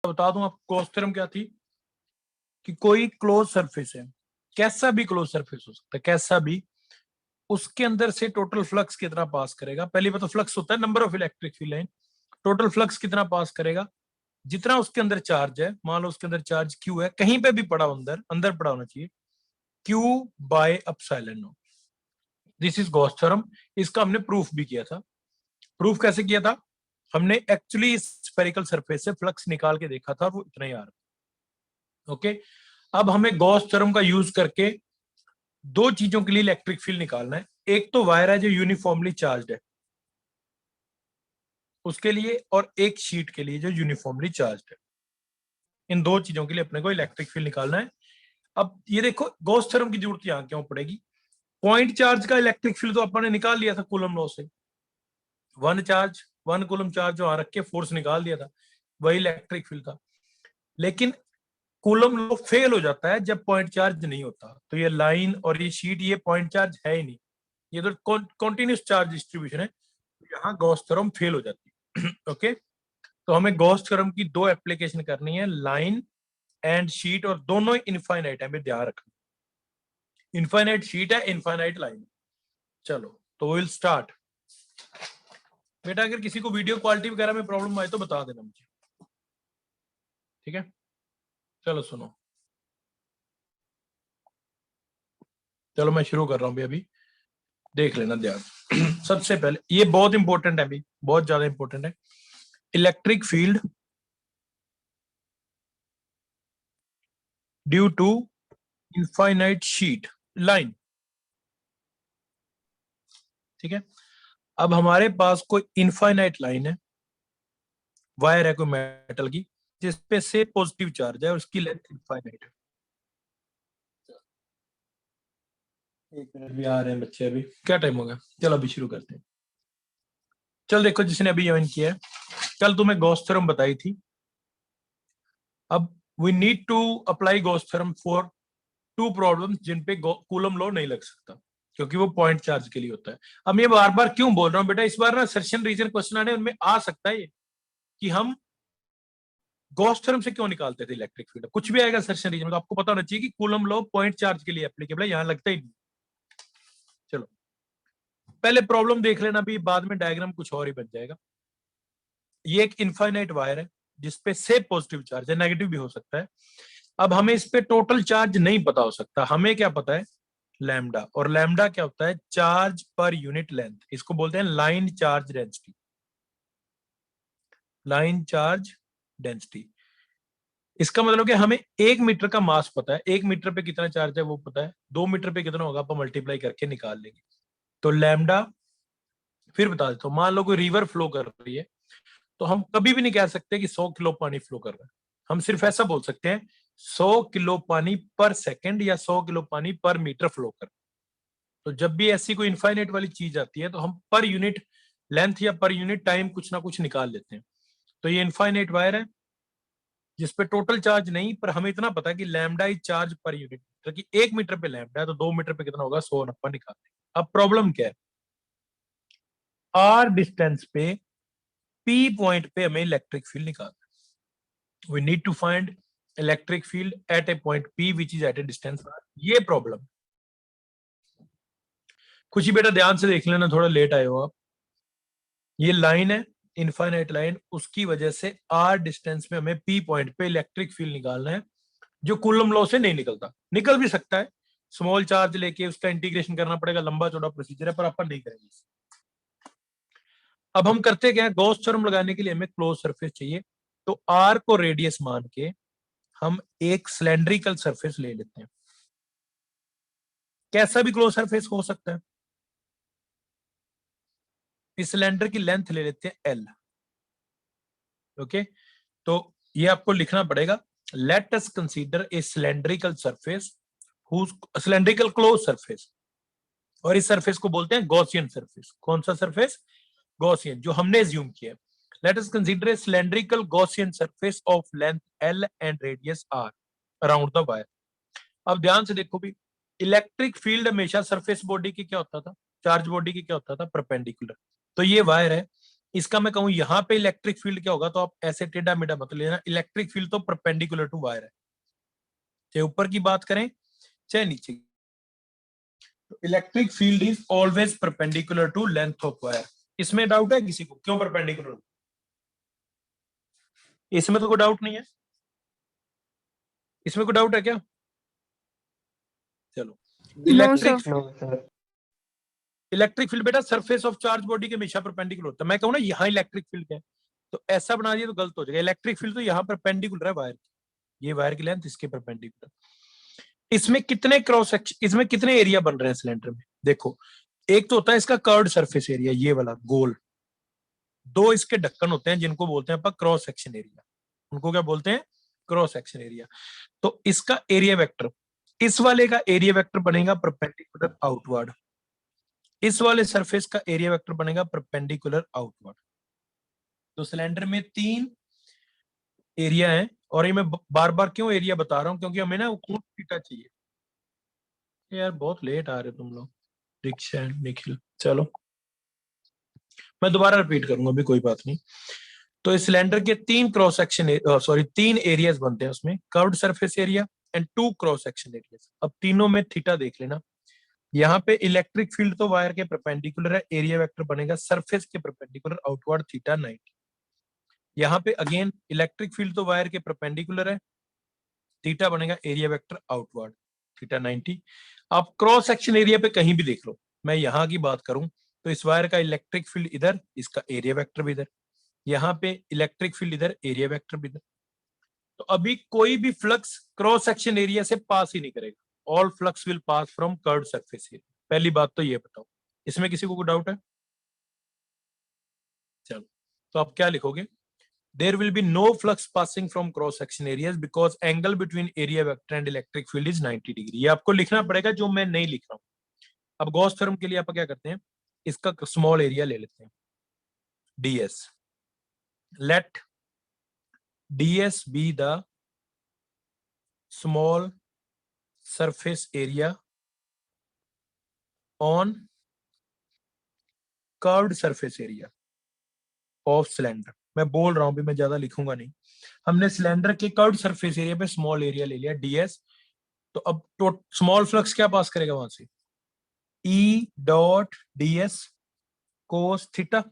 बता दूं आपको गॉस थ्योरम क्या थी कि कोई क्लोज सरफेस है, कैसा भी क्लोज सरफेस हो सकता है, कैसा भी, उसके अंदर से टोटल फ्लक्स कितना पास करेगा। पहली बात तो फ्लक्स होता है number of electric field line, total flux कितना पास करेगा, जितना उसके अंदर चार्ज है, मान लो उसके अंदर चार्ज क्यू है, कहीं पे भी पड़ा अंदर अंदर पड़ा होना चाहिए, Q by epsilon not. This is Gauss theorem. इसका हमने प्रूफ भी किया था। प्रूफ कैसे किया था, हमने एक्चुअली स्फेरिकल सरफेस से फ्लक्स निकाल के देखा था, वो इतना ही आ रहा। ओके, अब हमें गॉस थ्योरम का यूज करके दो चीजों के लिए इलेक्ट्रिक फील्ड निकालना है। एक तो वायर है जो यूनिफॉर्मली चार्ज है उसके लिए, और एक शीट के लिए जो यूनिफॉर्मली चार्ज है। इन दो चीजों के लिए अपने को इलेक्ट्रिक फील्ड निकालना है। अब ये देखो गॉस थ्योरम की जरूरत यहां क्यों पड़ेगी, पॉइंट चार्ज का इलेक्ट्रिक फील्ड तो अपन ने निकाल लिया था कूलम लॉ से, वन कूलम चार्ज जो रख के फोर्स निकाल दिया था, वही इलेक्ट्रिक फील्ड था। लेकिन कूलम लॉ फेल हो जाता है जब पॉइंट चार्ज नहीं होता। तो ये लाइन और ये शीट ये पॉइंट चार्ज है ही नहीं, ये तो कॉन्टिन्यूस चार्ज डिस्ट्रीब्यूशन है, यहाँ गॉस थ्योरम फेल हो जाती है। ओके, तो हमें गॉस थ्योरम की दो एप्लीकेशन करनी है, लाइन एंड शीट, और दोनों इनफाइनाइट है, ध्यान रखना। इनफाइनाइट शीट है, इनफाइनाइट लाइन। चलो तो विल स्टार्ट। बेटा अगर किसी को वीडियो क्वालिटी वगैरह में प्रॉब्लम आए तो बता देना मुझे, ठीक है। चलो सुनो, चलो मैं शुरू कर रहा हूँ भी, अभी देख लेना ध्यान। सबसे पहले ये बहुत इंपॉर्टेंट है अभी, बहुत ज्यादा इंपॉर्टेंट है। Electric field due to infinite sheet line, ठीक है। अब हमारे पास कोई इनफाइनाइट लाइन है, वायर है कोई मेटल की, जिसपे से पॉजिटिव चार्ज है और उसकी लेंथ इनफाइनाइट है। एक मिनट भी आ रहे हैं बच्चे, अभी क्या टाइम हो गया, चलो अभी शुरू करते हैं। चल देखो, जिसने अभी ज्वाइन किया है, कल तुम्हें गॉस थ्योरम बताई थी। अब we need to apply Gauss theorem for two problems जिन पे कूलम लॉ नहीं लग सकता, क्योंकि वो पॉइंट चार्ज के लिए होता है। अब मैं बार बार क्यों बोल रहा हूँ बेटा, इस बार ना सर्शन रीजन क्वेश्चन आने उनमें आ सकता है ये कि हम गॉस थ्योरम से क्यों निकालते थे इलेक्ट्रिक फील्ड, कुछ भी आएगा सर्शन रीजन में तो आपको पता होना चाहिए कि कूलम लॉ पॉइंट चार्ज के लिए एप्लीकेबल है, यहाँ लगता ही नहीं। चलो पहले प्रॉब्लम देख लेना, भी बाद में डायग्राम कुछ और ही बन जाएगा। ये एक इनफाइनाइट वायर है जिसपे से पॉजिटिव चार्ज है, नेगेटिव भी हो सकता है। अब हमें इस पे टोटल चार्ज नहीं पता हो सकता, हमें क्या पता है, लैम्डा। और लैम्डा क्या होता है, चार्ज पर यूनिट लेंथ, इसको बोलते हैं line charge density. Line charge density, इसका मतलब कि हमें 1 मीटर का मास पता है, 1 मीटर पे कितना चार्ज है वो पता है, 2 मीटर पे कितना होगा अपन मल्टीप्लाई करके निकाल लेंगे। तो लैम्डा, फिर बता देता हूँ, मान लो कोई रिवर फ्लो कर रही है, तो हम कभी भी नहीं कह सकते कि 100 किलो पानी फ्लो कर रहा है। हम सिर्फ ऐसा बोल सकते हैं 100 किलो पानी पर सेकंड या 100 किलो पानी पर मीटर फ्लो कर। तो जब भी ऐसी कोई इनफाइनाइट वाली चीज आती है तो हम पर यूनिट लेंथ या पर यूनिट टाइम कुछ ना कुछ निकाल लेते हैं। तो ये इनफाइनाइट वायर है जिसपे टोटल चार्ज नहीं, पर हमें इतना पता है कि lambda is charge per unit, तो कि 1 मीटर पे लैम्डा है तो 2 मीटर पे कितना होगा, 100 नप्पा निकालते हैं। अब प्रॉब्लम क्या है, आर डिस्टेंस पे पी पॉइंट पे हमें इलेक्ट्रिक फील्ड निकालना है। We need to find electric field at a point P which is at a distance R. ये प्रॉब्लम, खुशी बेटा ध्यान से देख लेना, थोड़ा लेट आए हो आप। ये लाइन है इनफाइनाइट लाइन, उसकी वजह से आर डिस्टेंस में हमें पी पॉइंट पे इलेक्ट्रिक फील्ड निकालना है, जो कूलम लॉ से नहीं निकलता। निकल भी सकता है, स्मॉल चार्ज लेके उसका इंटीग्रेशन करना पड़ेगा, लंबा चौड़ा प्रोसीजर है, पर अपन नहीं करेंगे। अब हम करते क्या है, गॉस थ्योरम लगाने के लिए हमें क्लोज सरफेस चाहिए, तो आर को रेडियस मान के हम एक सिलेंड्रिकल सरफेस ले लेते हैं। कैसा भी क्लोज सरफेस हो सकता है। इस सिलेंडर की लेंथ ले लेते हैं एल। ओके, तो ये आपको लिखना पड़ेगा, late us consider a cylindrical surface, cylindrical close surface, और इस सरफेस को बोलते हैं गॉसियन सरफेस। कौन सा सरफेस, गॉसियन, जो हमने एज्यूम किया है। Let us consider a cylindrical Gaussian surface of length L and radius R around the wire. अब ध्यान से देखो भी, इलेक्ट्रिक फील्ड हमेशा सरफेस बॉडी की क्या होता था, चार्ज बॉडी की क्या होता था, परपेंडिकुलर। तो ये वायर है, इसका मैं कहूं यहाँ पे इलेक्ट्रिक फील्ड क्या होगा, तो आप ऐसे टेढ़ा मेढ़ा मत लेना, इलेक्ट्रिक फील्ड तो परपेंडिकुलर टू वायर है, चाहे ऊपर की बात करें चाहे नीचे की। Electric field is always perpendicular to length of wire. इसमें डाउट है किसी को, क्यों परपेंडिकुलर? इसमें तो कोई डाउट नहीं है, इसमें कोई डाउट है क्या? चलो, इलेक्ट्रिक फील्ड बेटा सरफेस ऑफ चार्ज बॉडी के हमेशा परपेंडिकुलर होता है। मैं कहूँ ना यहाँ इलेक्ट्रिक फील्ड है, तो ऐसा बना दिया तो गलत हो जाएगा। इलेक्ट्रिक फील्ड तो यहाँ परपेंडिकुलर है वायर की, ये वायर की लेंथ इसके परपेंडिकुलर। इसमें कितने क्रॉस सेक्शन, इसमें कितने एरिया बन रहे हैं सिलेंडर में? देखो, एक तो होता है इसका कर्व्ड सरफेस एरिया, ये वाला गोल। दो इसके ढक्कन होते हैं जिनको बोलते हैं क्रॉस सेक्शन एरिया, उनको क्या बोलते हैं? Cross section area. तो इसका एरिया वेक्टर, इस वाले का एरिया वेक्टर बनेगा परपेंडिकुलर आउटवर्ड, इस वाले सरफेस का एरिया वेक्टर बनेगा परपेंडिकुलर आउटवर्ड। तो सिलेंडर में 3 एरिया है, और ये मैं बार बार क्यों एरिया बता रहा हूं, क्योंकि हमें ना कोण थीटा चाहिए। यार बहुत लेट आ रहे तुम लोग, दीक्षा निखिल। चलो मैं दोबारा रिपीट करूंगा, अभी कोई बात नहीं। तो इस सिलेंडर के 3 क्रॉस सेक्शन, सॉरी 3 एरियाज बनते हैं उसमें, curved surface area and 2 cross section areas. अब तीनों में थीटा देख लेना। यहाँ पे इलेक्ट्रिक फील्ड तो वायर के परपेंडिकुलर है, एरिया वेक्टर बनेगा सरफेस के परपेंडिकुलर आउटवर्ड थीटा 90। यहाँ पे अगेन इलेक्ट्रिक फील्ड तो वायर के परपेंडिकुलर है, थीटा बनेगा एरिया वेक्टर आउटवर्ड थीटा 90। आप क्रॉस सेक्शन एरिया पे कहीं भी देख लो, मैं यहाँ की बात करूं तो इस वायर का इलेक्ट्रिक फील्ड इधर, इसका एरिया वेक्टर भी इधर, यहाँ पे इलेक्ट्रिक फील्ड इधर, एरिया वेक्टर भी इधर। तो अभी कोई भी फ्लक्स क्रॉस सेक्शन एरिया से पास ही नहीं करेगा, all flux will pass from curved surface area. पहली बात तो ये बताओ, इसमें किसी को डाउट है? चलो, तो आप क्या लिखोगे? There will be no flux passing from cross section areas because angle between area vector and electric field is 90 degree. ये आपको लिखना पड़ेगा, जो मैं नहीं लिख रहा हूं। अब गॉस थ्योरम के लिए आप क्या करते हैं, इसका स्मॉल एरिया ले लेते हैं, ds। let ds be the small surface area on curved surface area of cylinder। मैं बोल रहा हूं भी, मैं ज्यादा लिखूंगा नहीं। हमने सिलेंडर के कर्व्ड सरफेस एरिया पे स्मॉल एरिया ले लिया ds। तो अब स्मॉल फ्लक्स क्या पास करेगा वहां से? E dot ds cos theta.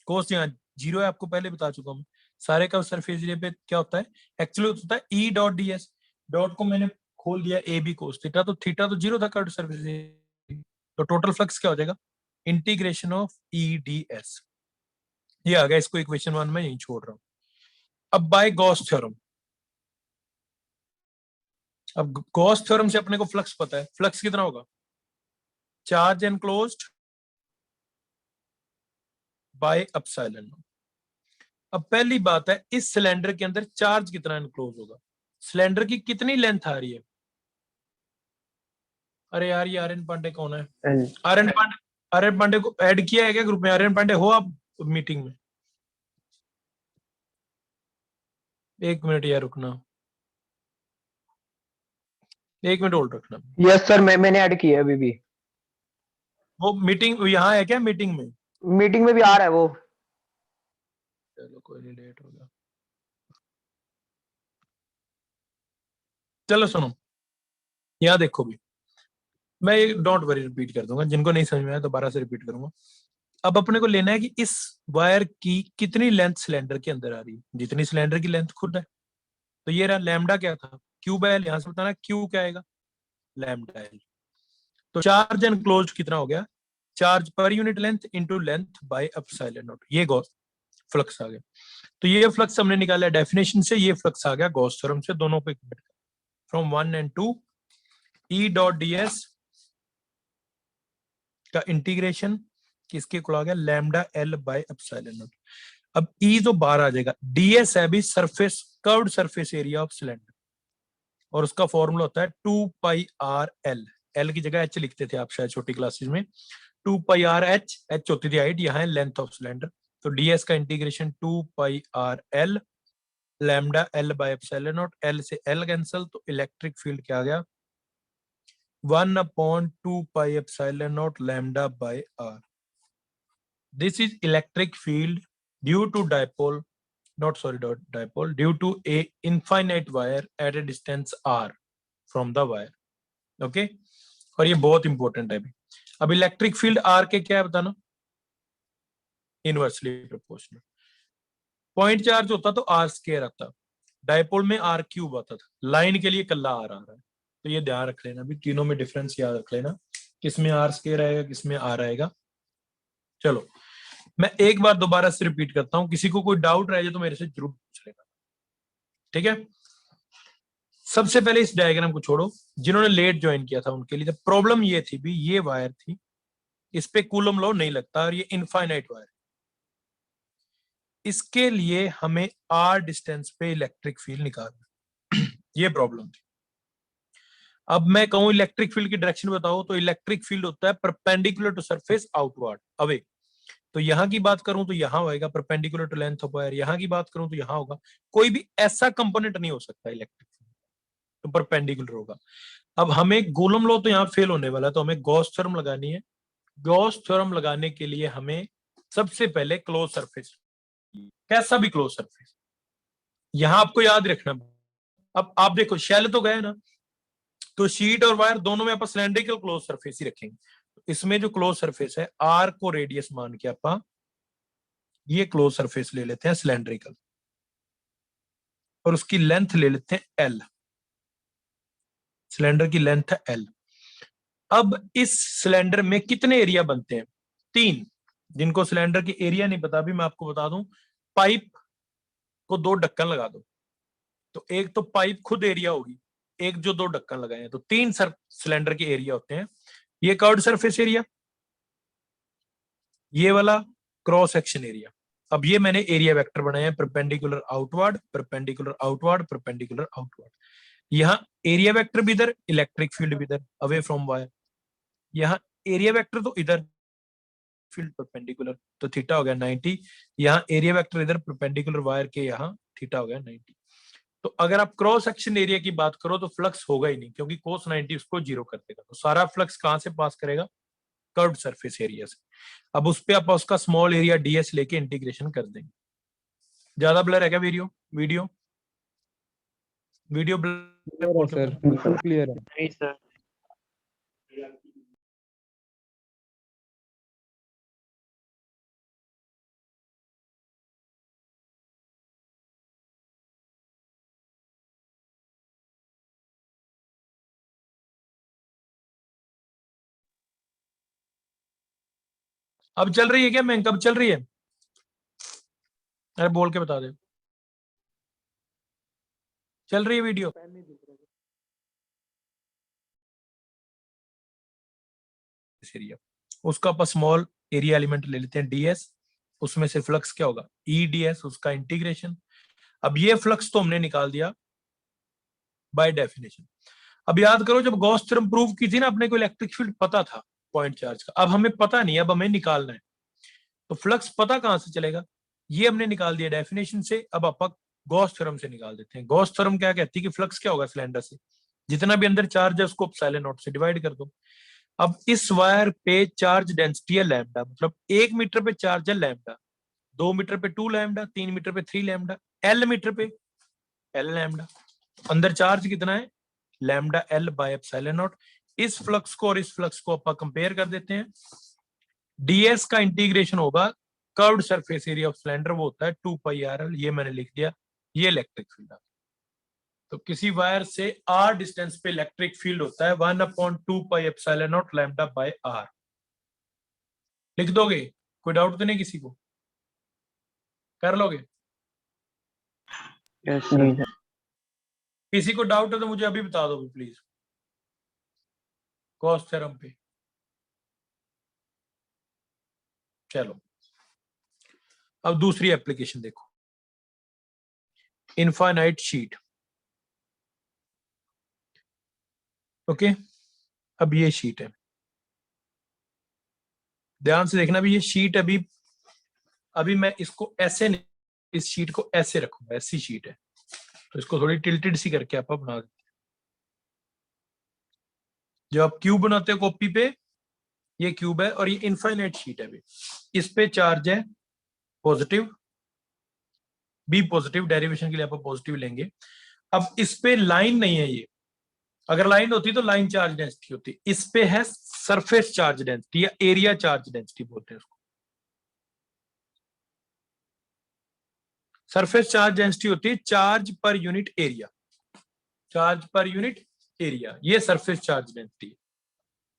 Cos यहाँ 0 है, आपको पहले बता चुका हूं। सारे का सरफेस एरिया पे क्या होता है? एक्चुअली होता है E डॉट ds। डॉट को मैंने खोल दिया ए बी कोस थीटा, तो थीटा तो 0 था कर्व्ड सरफेस एरिया। तो टोटल फ्लक्स क्या हो जाएगा? Integration of E ds। ये आ गया, इसको इक्वेशन 1 में यहीं छोड़ रहा हूं। अब बाय गॉस थ्योरम, अब गॉस थ्योरम से अपने को फ्लक्स पता है। फ्लक्स कितना होगा? Charge enclosed by epsilon. अब पहली बात है, इस सिलेंडर के अंदर चार्ज कितना एनक्लोज होगा? सिलेंडर की कितनी लेंथ आ रही है? अरे यार, ये आर्यन पांडे कौन है? आर्यन पांडे को ऐड किया है क्या ग्रुप में? आर्यन पांडे हो आप मीटिंग में? एक मिनट यार, रुकना, एक मिनट होल्ड रखना। यस सर, मैंने ऐड किया है अभी भी। वो मीटिंग यहाँ है क्या? मीटिंग में, मीटिंग में भी आ रहा है वो। चलो कोई नहीं, लेट हो गया। चलो सुनो, यहाँ देखो भी, मैं डोंट वरी रिपीट कर दूंगा, जिनको नहीं समझ में आया दोबारा से रिपीट करूंगा। अब अपने को लेना है कि इस वायर की कितनी लेंथ सिलेंडर के अंदर आ रही है, जितनी सिलेंडर की लेंथ खुद है। तो ये रहा लैम्डा, क्या था? Q by L. यहां से बताना क्यू क्या आएगा? Lambda L. तो चार्ज एनक्लोज्ड कितना हो गया? Charge per unit length into length bye epsilon not. ये गॉस फ्लक्स आ गया। तो ये फ्लक्स हमने निकाला डेफिनेशन से, ये फ्लक्स आ गया गॉस थ्योरम से, दोनों को from 1 and 2 E dot ds का इंटीग्रेशन किसके इक्वल आ गया? Lambda L by epsilon not. अब E तो बाहर आ जाएगा, ds है भी surface, curved surface area of cylinder, और उसका फॉर्मूला होता है 2 पाई आर एल। एल की जगह एच लिखते थे आप शायद छोटी क्लासेस में। 2 पाई आर एच, एच होती थी हाइट, यहाँ है लेंथ ऑफ सिलेंडर। तो ds का integration 2 pi R L lambda L by epsilon naught. L से एल कैंसिल, तो इलेक्ट्रिक फील्ड क्या आ गया? 1/2 pi epsilon naught lambda by R. This is electric field due to dipole due to a infinite wire at a distance r from the wire. Okay और ये बहुत important है। अब electric field are के क्या है बताना, इनवर्सली प्रोपोर्शनल। पॉइंट चार्ज होता तो आर स्क्वायर आता, डायपोल में आर क्यूब आता था, लाइन के लिए कल्ला आर आ रहा है। तो ये ध्यान रख लेना भी, तीनों में डिफरेंस याद रख लेना, किसमें आर स्क्वायर आएगा किसमें आर आएगा। चलो मैं एक बार दोबारा से रिपीट करता हूं, किसी को कोई डाउट रह जाए तो मेरे से जरूर पूछ लेना, ठीक है। सबसे पहले इस डायग्राम को छोड़ो, जिन्होंने लेट ज्वाइन किया था उनके लिए प्रॉब्लम ये थी भी, ये वायर थी, इस पे कूलम लॉ नहीं लगता और ये इनफाइनाइट वायर, इसके लिए हमें आर डिस्टेंस पे इलेक्ट्रिक फील्ड निकालना ये प्रॉब्लम थी। अब मैं कहूं इलेक्ट्रिक फील्ड की डायरेक्शन बताओ, तो इलेक्ट्रिक फील्ड होता है perpendicular to surface outward away. तो यहां की बात करूं तो यहां होएगा perpendicular to length of wire, यहां की बात करूं तो यहां होगा। कोई भी ऐसा कंपोनेंट नहीं हो सकता इलेक्ट्रिक फील्ड तो परपेंडिकुलर होगा। अब हमें कूलम लॉ तो यहाँ फेल होने वाला है, तो हमें गॉस थ्योरम लगानी है। गॉस थ्योरम लगाने के लिए हमें सबसे पहले क्लोज सरफेस, कैसा भी क्लोज सरफेस, यहां आपको याद रखना। अब आप देखो शेल तो गए ना, तो शीट और वायर दोनों में आप सिलेंड्रिकल क्लोज सरफेस ही रखेंगे। इसमें जो क्लोज सरफेस है आर को रेडियस मान के आप ये क्लोज सरफेस ले लेते हैं सिलेंड्रिकल, और उसकी लेंथ ले लेते हैं एल, सिलेंडर की लेंथ है एल। अब इस सिलेंडर में कितने एरिया बनते हैं, 3। जिनको सिलेंडर की एरिया नहीं पता भी मैं आपको बता दूं, पाइप को 2 ढक्कन लगा दो, तो एक तो पाइप खुद एरिया होगी, एक जो 2 ढक्कन लगाए हैं, तो 3 सिलेंडर के एरिया होते हैं। ये कर्व्ड सरफेस एरिया, ये वाला क्रॉस सेक्शन एरिया। अब ये मैंने एरिया वेक्टर बनाए हैं, perpendicular outward, perpendicular outward, perpendicular outward. यहाँ एरिया वेक्टर भी इधर, इलेक्ट्रिक फील्ड भी इधर अवे फ्रॉम वायर। यहाँ एरिया वेक्टर तो इधर, फील्ड परपेंडिकुलर, तो थीटा हो गया 90। यहाँ एरिया वेक्टर इधर परपेंडिकुलर वायर के, यहाँ थीटा हो गया 90। तो अगर आप क्रॉस सेक्शन एरिया की बात करो तो फ्लक्स होगा ही नहीं, क्योंकि कोस 90 उसको 0 कर देगा। तो सारा फ्लक्स कहां से पास करेगा, कर्व्ड सरफेस एरिया से। अब उस पे आप उसका स्मॉल एरिया डीएस लेके इंटीग्रेशन कर देंगे। ज्यादा ब्लर है क्या video video video blur sir बिल्कुल क्लियर है। नहीं सर। अब चल रही है क्या, मैं कब चल रही है, अरे बोल के बता दे, चल रही है वीडियो। एरिया उसका आप स्मॉल एरिया एलिमेंट ले लेते हैं डीएस, उसमें से फ्लक्स क्या होगा ई डीएस, उसका इंटीग्रेशन। अब ये फ्लक्स तो हमने निकाल दिया बाय डेफिनेशन। अब याद करो जब गॉस थ्योरम प्रूव की थी ना, अपने को इलेक्ट्रिक फील्ड पता था पॉइंट चार्ज का, अब हमें पता नहीं, अब हमें निकालना है। तो फ्लक्स पता कहां से चलेगा, ये हमने निकाल दिया डेफिनेशन से। अब आप गॉस थ्योरम से निकाल देते हैं। गॉस थ्योरम क्या कहती है कि फ्लक्स क्या होगा सिलेंडर से, जितना भी अंदर चार्ज है उसको एप्सिलॉन नॉट से डिवाइड कर दो। अब इस वायर पे चार्ज डेंसिटी है लैम्डा, मतलब 1 मीटर पे चार्ज है लैम्डा, 2 मीटर पे 2 लैम्डा, 3 मीटर पे 3 लैम्डा, एल मीटर पे एल लैम्डा। अंदर चार्ज कितना है, lambda L by epsilon not. इस फ्लक्स को और इस फ्लक्स को आप कंपेयर कर देते हैं। डीएस का इंटीग्रेशन होगा curved surface area of cylinder, वो होता है 2 पाई आर एल, ये मैंने लिख दिया, ये इलेक्ट्रिक फील्ड है। तो किसी वायर से आर डिस्टेंस पे इलेक्ट्रिक फील्ड होता है 1/2 pi epsilon naught lambda by R. लिख दोगे, कोई डाउट तो नहीं किसी को, कर लोगे। किसी को डाउट है तो मुझे अभी बता दो प्लीज, गॉस थ्योरम पे। चलो अब दूसरी एप्लीकेशन देखो, इनफाइनाइट शीट। ओके अब ये शीट है, ध्यान से देखना भी, ये शीट अभी मैं इसको ऐसे नहीं, इस शीट को ऐसे रखूंगा, ऐसी शीट है, तो इसको थोड़ी टिल्टेड सी करके आप बना देते हैं। जब आप क्यूब बनाते हो कॉपी पे, ये क्यूब है और ये इनफाइनाइट शीट है। इस पे चार्ज है पॉजिटिव बी पॉजिटिव, डेरिवेशन के लिए आप पॉजिटिव लेंगे। अब इस पे लाइन नहीं है ये, अगर लाइन होती तो लाइन चार्ज डेंसिटी होती, इस पे है सरफेस चार्ज डेंसिटी या एरिया चार्ज डेंसिटी बोलते हैं उसको। सरफेस चार्ज डेंसिटी होती है charge per unit area, charge per unit area, ये सरफेस चार्ज डेंसिटी है।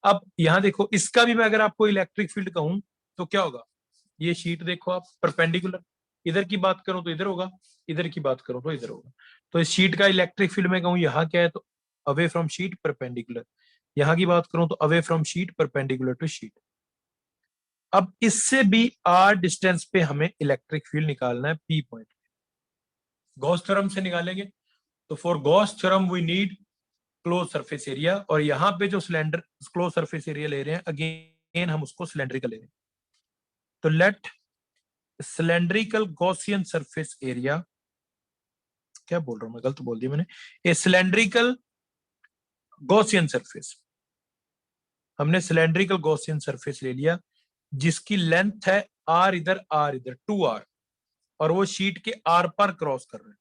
अब यहां देखो, इसका भी मैं अगर आपको इलेक्ट्रिक फील्ड कहूं तो क्या होगा, ये शीट देखो आप परपेंडिकुलर, इधर की बात करूं तो इधर होगा, इधर की बात करूं तो इधर होगा। तो इस शीट का इलेक्ट्रिक फील्ड में कहूं यहाँ क्या है तो अवे फ्रॉम शीट परपेंडिकुलर, यहां की बात करूं तो away from sheet perpendicular to sheet. अब इससे भी आर डिस्टेंस पे हमें इलेक्ट्रिक फील्ड निकालना है पी पॉइंट, गॉस थ्योरम से निकालेंगे। तो for Gauss theorem we need close surface area, और यहाँ पे जो सिलेंडर क्लोज सरफेस एरिया ले रहे हैं अगेन हम उसको सिलेंड्रिकल ले रहे हैं। तो let cylindrical Gaussian surface area, क्या बोल रहा हूं मैं, गलत बोल दिया मैंने, ए सिलेंड्रिकल गॉसियन सरफेस, हमने सिलेंड्रिकल गॉसियन सरफेस ले लिया जिसकी लेंथ है आर इधर 2r, और वो शीट के आर पर क्रॉस कर रहे हैं।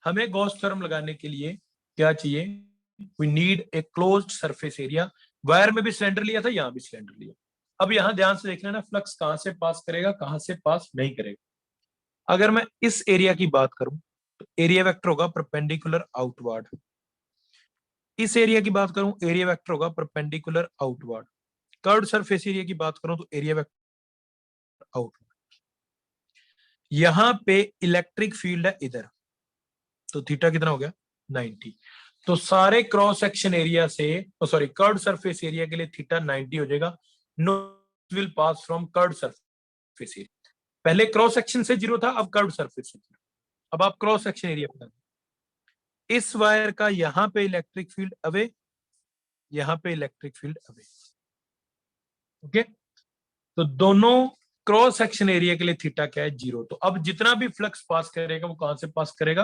हमें गॉस थ्योरम लगाने के लिए क्या चाहिए, we need a closed surface area. Wire में भी सिलेंडर लिया था, यहां भी सिलेंडर लिया। अब यहां ध्यान से देखना ना, फ्लक्स कहां से पास करेगा, कहां से पास नहीं करेगा। अगर मैं इस एरिया की बात करूं तो एरिया वेक्टर होगा परपेंडिकुलर आउटवर्ड, इस एरिया की बात करूं एरिया वेक्टर होगा perpendicular outward, curved surface area की बात करूं तो एरिया वेक्टर आउटवर्ड। यहां पे इलेक्ट्रिक फील्ड है इधर, तो थीटा कितना हो गया 90। तो सारे क्रॉस सेक्शन एरिया से, सॉरी कर्व्ड सरफेस एरिया के लिए थीटा 90 हो जाएगा। No will pass from curved surface area, पहले क्रॉस सेक्शन से जीरो था, अब कर्व्ड सरफेस से जीरो। अब आप क्रॉस सेक्शन एरिया बता, इस वायर का यहां पे इलेक्ट्रिक फील्ड अवे, यहां पे इलेक्ट्रिक फील्ड अवे, ओके। तो दोनों क्रॉस सेक्शन एरिया के लिए थीटा क्या है 0। तो अब जितना भी फ्लक्स पास करेगा वो कहां से पास करेगा,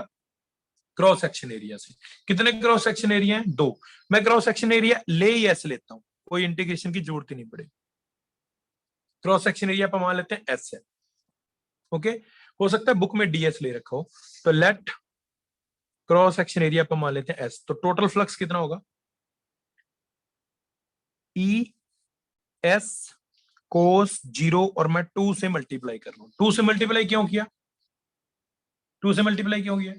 क्रॉस सेक्शन एरिया से। कितने क्रॉस सेक्शन एरिया है 2, मैं क्रॉस सेक्शन एरिया ले ही ऐसे लेता हूं, कोई इंटीग्रेशन की जरूरत ही नहीं पड़ेगी। क्रॉस सेक्शन एरिया पर मान लेते हैं एस है, ओके। हो सकता है बुक में डीएस ले रखा हो, तो लेट क्रॉस सेक्शन एरिया पर मान लेते हैं एस। तो टोटल फ्लक्स कितना होगा, ई एस कोस 0, और मैं 2 से मल्टीप्लाई कर रहा हूं। 2 से मल्टीप्लाई क्यों किया, 2 से मल्टीप्लाई क्यों किया,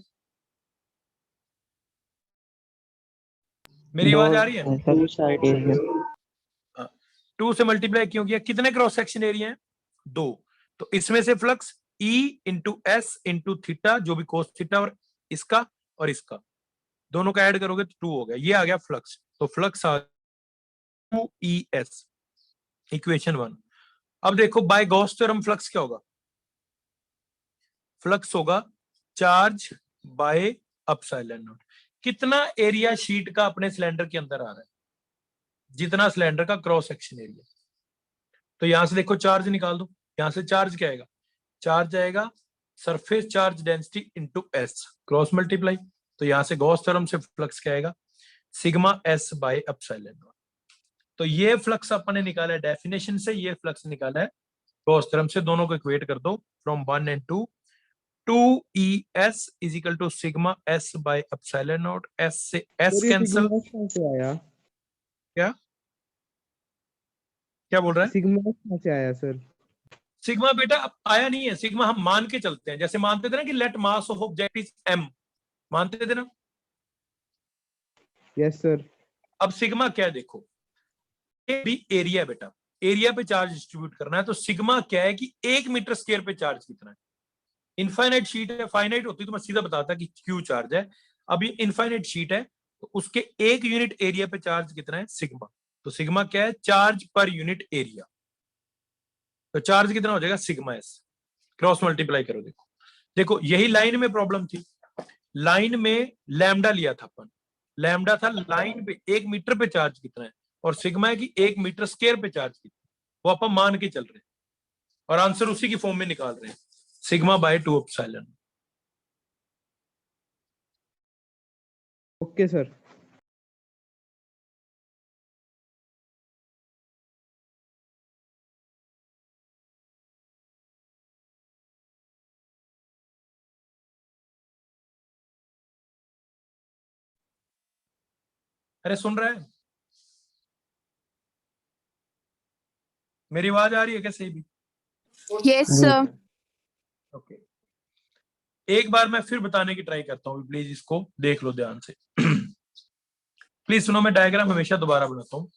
मेरी आवाज आ रही है, टू साइड एरिया। 2 से मल्टीप्लाई क्यों किया, कितने क्रॉस सेक्शन एरिया है 2, तो इसमें से flux E into S into theta, जो भी कोस थीटा, और इसका दोनों का ऐड करोगे तो 2 हो गया, ये आ गया फ्लक्स। तो फ्लक्स आ 2ES, इक्वेशन 1। अब देखो बाय गॉस थ्योरम फ्लक्स क्या होगा, फ्लक्स होगा चार्ज बाय एप्सिलॉन नॉट। कितना एरिया शीट का अपने सिलेंडर के अंदर आ रहा है, जितना सिलेंडर का क्रॉस सेक्शन एरिया। तो यहां से देखो चार्ज निकाल दो, यहां से चार्ज क्या आएगा, चार्ज आएगा surface charge density into S cross multiply. तो यहां से गॉस थ्योरम से फ्लक्स क्या आएगा, sigma S by epsilon not. तो ये फ्लक्स अपन ने निकाला है डेफिनेशन से, ये फ्लक्स निकाला है गॉस थ्योरम से। दोनों को इक्वेट कर दो, from 1 and 2, 2ES is equal to sigma S by epsilon naught, S से एस सर ये कैंसिल। सिग्मा कहाँ से आया? क्या क्या बोल रहा है, सिग्मा कहाँ से आया सर? सिग्मा बेटा अब आया नहीं है, सिग्मा हम मान के चलते हैं, जैसे मानते थे ना कि let mass of object is m, मानते थे ना। Yes sir. अब सिग्मा क्या है देखो, ये भी एरिया है बेटा, एरिया पे चार्ज डिस्ट्रीब्यूट करना है। तो सिग्मा क्या है कि 1 मीटर स्क्वायर पे चार्ज कितना है। इनफाइनाइट शीट है, फाइनाइट होती तो मैं सीधा बताता कि क्यू चार्ज है। अब ये इनफाइनाइट शीट है, तो उसके 1 यूनिट एरिया पे चार्ज कितना है सिग्मा। तो सिग्मा क्या है, चार्ज पर यूनिट एरिया। तो चार्ज कितना हो जाएगा सिग्मा एस, क्रॉस मल्टीप्लाई करो। देखो देखो यही लाइन में प्रॉब्लम थी, लाइन में लैम्डा लिया था अपन, लैम्डा था लाइन पे 1 मीटर पे चार्ज कितना है, और सिग्मा है कि 1 मीटर स्क्वायर पे चार्ज कितना है, वो अपन मान के चल रहे हैं और आंसर उसी की फॉर्म में निकाल रहे हैं, sigma bye 2 epsilon. Okay sir. अरे सुन रहा है? मेरी आवाज आ रही है क्या सही भी? Yes sir. ओके, एक बार मैं फिर बताने की ट्राई करता हूँ, प्लीज इसको देख लो ध्यान से। प्लीज सुनो, मैं डायग्राम हमेशा दोबारा बनाता हूँ।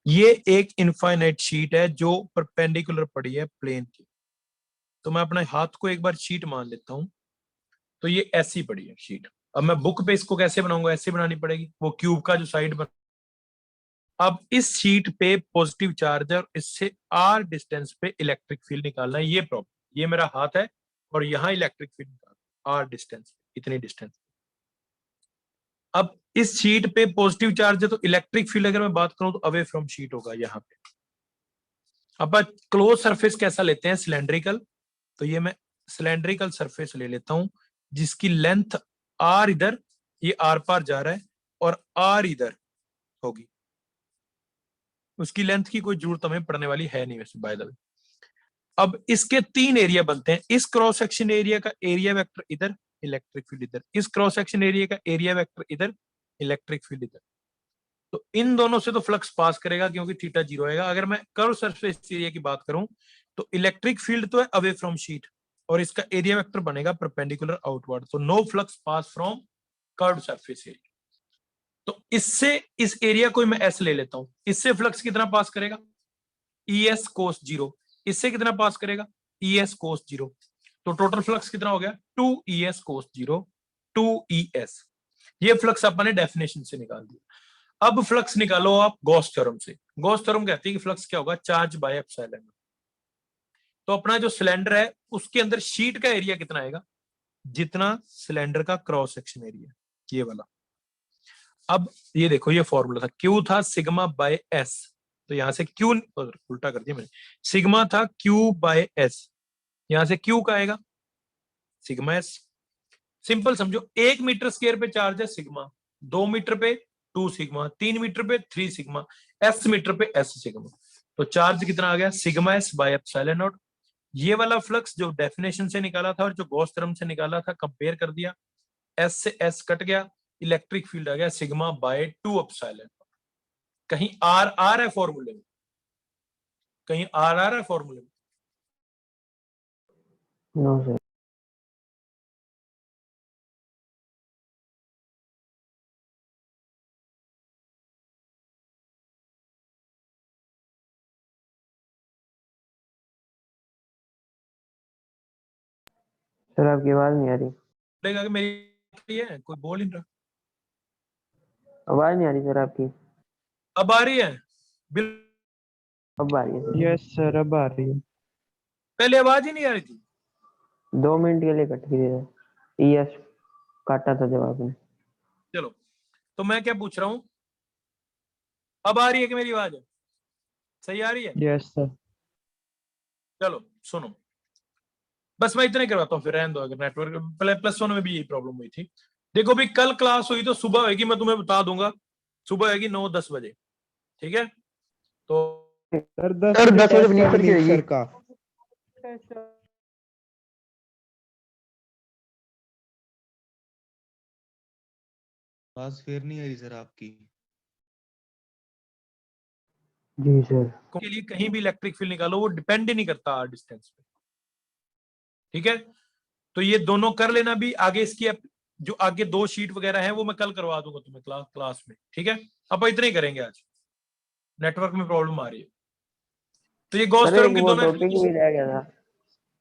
ये एक इनफाइनाइट शीट है जो परपेंडिकुलर पड़ी है प्लेन की। तो मैं अपने हाथ को एक बार शीट मान लेता हूं। तो ये ऐसी पड़ी है शीट। अब मैं बुक पे इसको कैसे बनाऊंगा? ऐसे बनानी पड़ेगी, वो क्यूब का जो साइड बन। अब इस शीट पे पॉजिटिव चार्ज है और इससे आर डिस्टेंस पे इलेक्ट्रिक फील्ड निकालना है। ये प्रॉब्लम, ये मेरा हाथ है और यहाँ इलेक्ट्रिक फील्ड निकालना आर डिस्टेंस, इतनी डिस्टेंस। अब इस शीट पे पॉजिटिव चार्ज है तो इलेक्ट्रिक फील्ड अगर मैं बात करूं तो अवे फ्रॉम शीट होगा यहाँ पे। अब क्लोज सरफेस कैसा लेते हैं? सिलेंड्रिकल। तो ये मैं सिलेंड्रिकल सरफेस ले लेता हूं जिसकी लेंथ आर इधर, ये आर पार जा रहा है और आर इधर होगी। उसकी लेंथ की कोई जरूरत हमें पड़ने वाली है नहीं वैसे बाय द वे। अब इसके तीन एरिया बनते हैं। इस क्रॉस सेक्शन एरिया का एरिया वेक्टर इधर, इलेक्ट्रिक फील्ड इधर। इस क्रॉस सेक्शन एरिया का एरिया वेक्टर इधर, इलेक्ट्रिक फील्ड इधर। तो इन दोनों से तो फ्लक्स पास करेगा क्योंकि थीटा जीरो आएगा। अगर मैं कर्व सरफेस एरिया की बात करूं तो इलेक्ट्रिक फील्ड तो है अवे फ्रॉम शीट और इसका एरिया वेक्टर बनेगा परपेंडिकुलर आउटवर्ड। तो no flux pass from curve surface area. तो इससे इस एरिया को मैं एस ले लेता हूं। इससे फ्लक्स कितना पास करेगा? E S cos zero. इससे कितना पास करेगा? E S cos zero. तो टोटल फ्लक्स कितना हो गया? 2 E S cos zero, 2 E S. ये फ्लक्स अपने डेफिनेशन से निकाल दिया। अब फ्लक्स निकालो आप गॉस थ्योरम से। गॉस थ्योरम कहती है कि फ्लक्स क्या होगा? Charge by epsilon. तो अपना जो सिलेंडर है उसके अंदर शीट का एरिया कितना आएगा? जितना सिलेंडर का क्रॉस सेक्शन एरिया, ये वाला। अब ये देखो, ये फॉर्मूला था, क्यू था सिग्मा बाय एस। तो यहां से क्यू उल्टा कर दिया मैंने, सिग्मा था क्यू बाय एस। यहां से क्यू का आएगा सिग्मा एस। सिंपल समझो, 1 मीटर स्क्वायर पे चार्ज है सिग्मा, 2 मीटर पे 2 सिग्मा, 3 मीटर पे 3 सिग्मा, एस मीटर पे एस सिग्मा। तो चार्ज कितना आ गया? Sigma S by epsilon not. ये वाला फ्लक्स जो डेफिनेशन से निकाला था और जो गॉस थ्योरम से निकाला था, कंपेयर कर दिया, एस से एस कट गया, इलेक्ट्रिक फील्ड आ गया सिग्मा बाय 2 एप्सिलॉन। कहीं आर आर है फॉर्मूले में? कहीं आर आर है फॉर्मूले में? No sir. सर आपकी आवाज नहीं आ रही। बोलेगा कि मेरी है, कोई बोल ही नहीं रहा। आवाज नहीं आ रही सर आपकी। अब आ रही है? अब आ रही है सर। यस सर, अब आ रही है। पहले आवाज ही नहीं आ रही थी। 2 मिनट के लिए कट गई सर। यस, काटा था जब आपने। चलो, तो मैं क्या पूछ रहा हूं, अब आ रही है कि मेरी आवाज सही आ रही है? Yes sir. चलो सुनो, बस मैं इतना ही करवाता हूँ फिर रहने दो। अगर नेटवर्क +1 में भी यही प्रॉब्लम हुई थी। देखो भी, कल क्लास हुई तो सुबह होगी, मैं तुम्हें बता दूंगा। सुबह होगी 9-10 बजे, ठीक है? तो सर 10 सर बजे 10 बजे टेस्ट विनीत है सर की विनीत होगी। सर का। आवाज फिर नहीं आ रही सर आपकी। जी सर। के लिए कहीं भी इलेक्ट्रिक फील्ड निकालो, वो डिपेंड ही नहीं करता आर डिस्टेंस पे, ठीक है? तो ये दोनों कर लेना भी। आगे इसकी जो आगे 2 शीट वगैरह है वो मैं कल करवा दूंगा तुम्हें क्लास में, ठीक है? अब इतना ही करेंगे आज, नेटवर्क में प्रॉब्लम आ रही है। तो ये गॉस सर एक थ्योरम के वो दोनों टॉपिक भी रह गया था।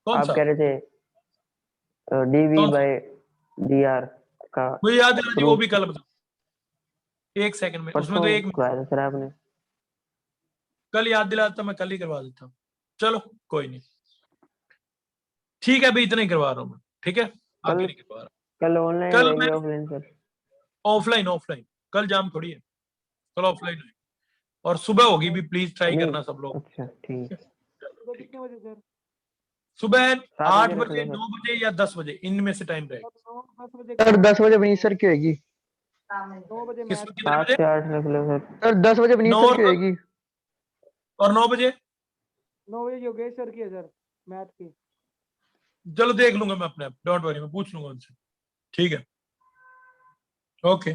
कौन आप सा? कह रहे थे डीवी कौन सा? बाय डी आर का मुझे याद दिला दी, वो भी प्रूफ कल बता। 1 सेकंड में, उसमें परसों तो 1 मिनट। कराया था सर आपने। कल याद दिलाता, मैं कल ही करवा देता हूँ। चलो कोई नहीं, ठीक है, अभी इतना ही करवा रहा हूँ मैं, ठीक है? आगे कल नहीं करवा रहा। कल ऑनलाइन कल मैं रहेंगे ऑफलाइन सर? Offline, offline. कल जाम थोड़ी है, कल ऑफलाइन है। और सुबह होगी भी, प्लीज ट्राई नहीं, करना सब लोग। अच्छा ठीक। चलो, ठीक है। सुबह 7 8 बजे रख बजे लो सर। 9 बजे या 10 बजे, इनमें से टाइम रहेगा। सर 10 बजे विनीत सर की होगी। कितने 8 बजे? से 8 रख लो सर। सर 10 बजे विनीत 9 सर की होगी। और 9 बजे? 9 बजे योगेश सर की है सर, मैथ की। चलो देख लूंगा मैं अपने आप, डोंट वरी, मैं पूछ लूंगा उनसे, ठीक है? ओके।